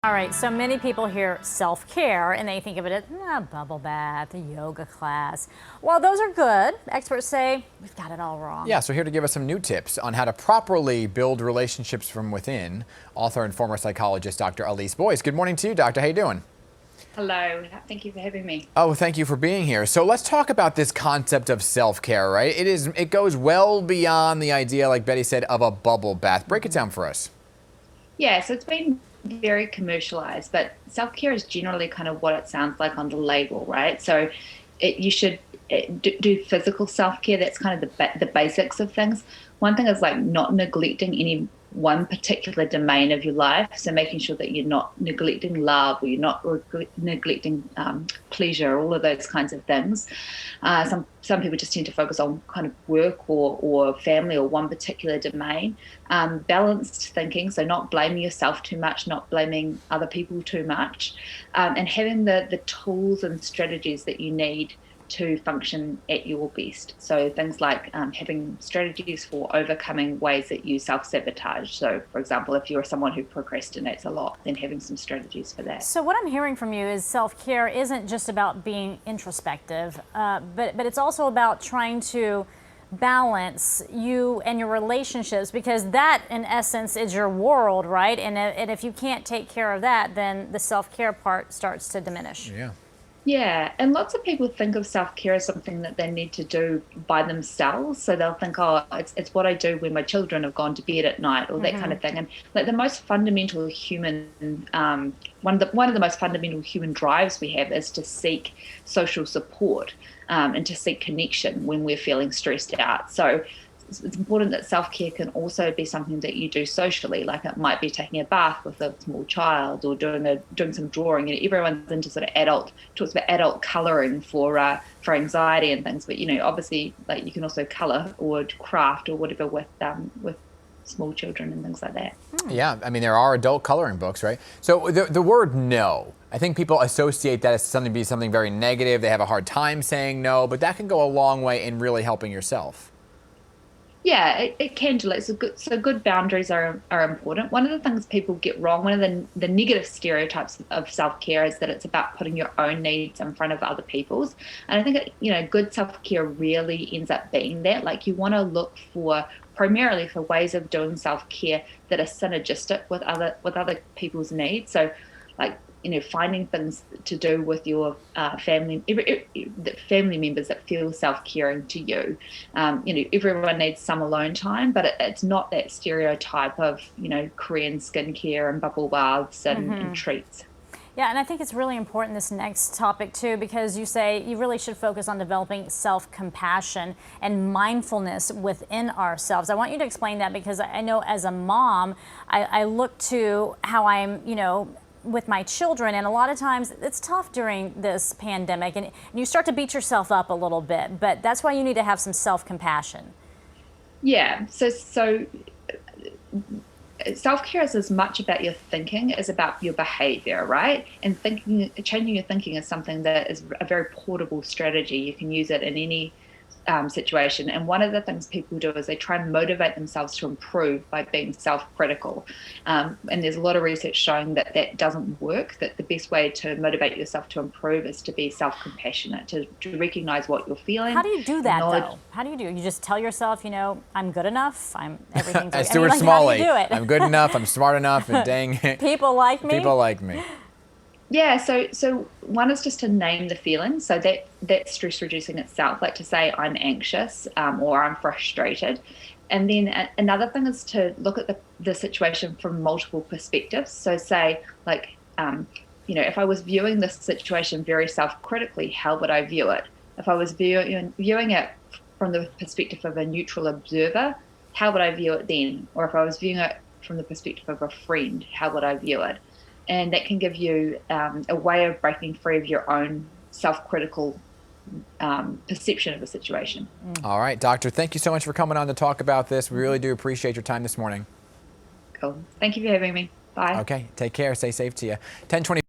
All right, so many people hear self-care and they think of it as a bubble bath, a yoga class. While those are good, experts say we've got it all wrong. Yeah, so here to give us some new tips on how to properly build relationships from within, author and former psychologist Dr. Elise Boyce. Good morning to you, doctor. How you doing? Hello, thank you for having me. Oh, thank you for being here. So let's talk about this concept of self-care, right? It goes well beyond the idea, like Betty said, of a bubble bath. Break it down for us. Yeah, so it's been very commercialized, but self-care is generally kind of what it sounds like on the label, right? So you should do physical self-care. That's kind of the basics of things. One thing is like not neglecting any one particular domain of your life. So making sure that you're not neglecting love, or you're not neglecting pleasure, all of those kinds of things. Some people just tend to focus on kind of work or family or one particular domain. Balanced thinking, so not blaming yourself too much, not blaming other people too much, and having the tools and strategies that you need to function at your best. So things like having strategies for overcoming ways that you self-sabotage. So for example, if you're someone who procrastinates a lot, then having some strategies for that. So what I'm hearing from you is self-care isn't just about being introspective, but it's also about trying to balance you and your relationships, because that in essence is your world, right? And if you can't take care of that, then the self-care part starts to diminish. Yeah. Yeah, and lots of people think of self-care as something that they need to do by themselves. So they'll think, oh, it's what I do when my children have gone to bed at night, or that kind of thing. And like the most fundamental human, one of the most fundamental human drives we have is to seek social support and to seek connection when we're feeling stressed out. So it's important that self-care can also be something that you do socially, like it might be taking a bath with a small child, or doing some drawing. You know, everyone's into sort of talks about adult colouring for anxiety and things, but obviously, like you can also colour or craft or whatever with small children and things like that. Yeah, I mean, there are adult coloring books, right? So the word no, I think people associate that as something very negative. They have a hard time saying no, but that can go a long way in really helping yourself. Yeah, it can do. Like, so good boundaries are important. One of the things people get wrong, one of the negative stereotypes of self-care is that it's about putting your own needs in front of other people's. And I think good self-care really ends up being that. Like, you want to look primarily for ways of doing self-care that are synergistic with other people's needs. So, like, finding things to do with your family members that feel self-caring to you. Everyone needs some alone time, but it's not that stereotype of, Korean skincare and bubble baths and treats. Yeah, and I think it's really important, this next topic too, because you say you really should focus on developing self-compassion and mindfulness within ourselves. I want you to explain that, because I know as a mom, I look to how I'm, with my children, and a lot of times it's tough during this pandemic, and you start to beat yourself up a little bit, but that's why you need to have some self-compassion. Yeah, so self-care is as much about your thinking as about your behavior, right? And changing your thinking is something that is a very portable strategy. You can use it in any situation. And one of the things people do is they try and motivate themselves to improve by being self-critical. And there's a lot of research showing that doesn't work, that the best way to motivate yourself to improve is to be self-compassionate, to recognize what you're feeling. How do you do that, though? How do you do it? You just tell yourself, I'm good enough, everything's As Stuart Smalley, how do you do it? I'm good enough, I'm smart enough, and dang it. People like me? People like me. Yeah, so one is just to name the feeling. So that's stress reducing itself, like to say I'm anxious or I'm frustrated. And then another thing is to look at the situation from multiple perspectives. So say, like, if I was viewing this situation very self-critically, how would I view it? If I was viewing it from the perspective of a neutral observer, how would I view it then? Or if I was viewing it from the perspective of a friend, how would I view it? And that can give you a way of breaking free of your own self-critical perception of the situation. All right, doctor, thank you so much for coming on to talk about this. We really do appreciate your time this morning. Cool. Thank you for having me. Bye. Okay, take care. Stay safe to you. 10:20.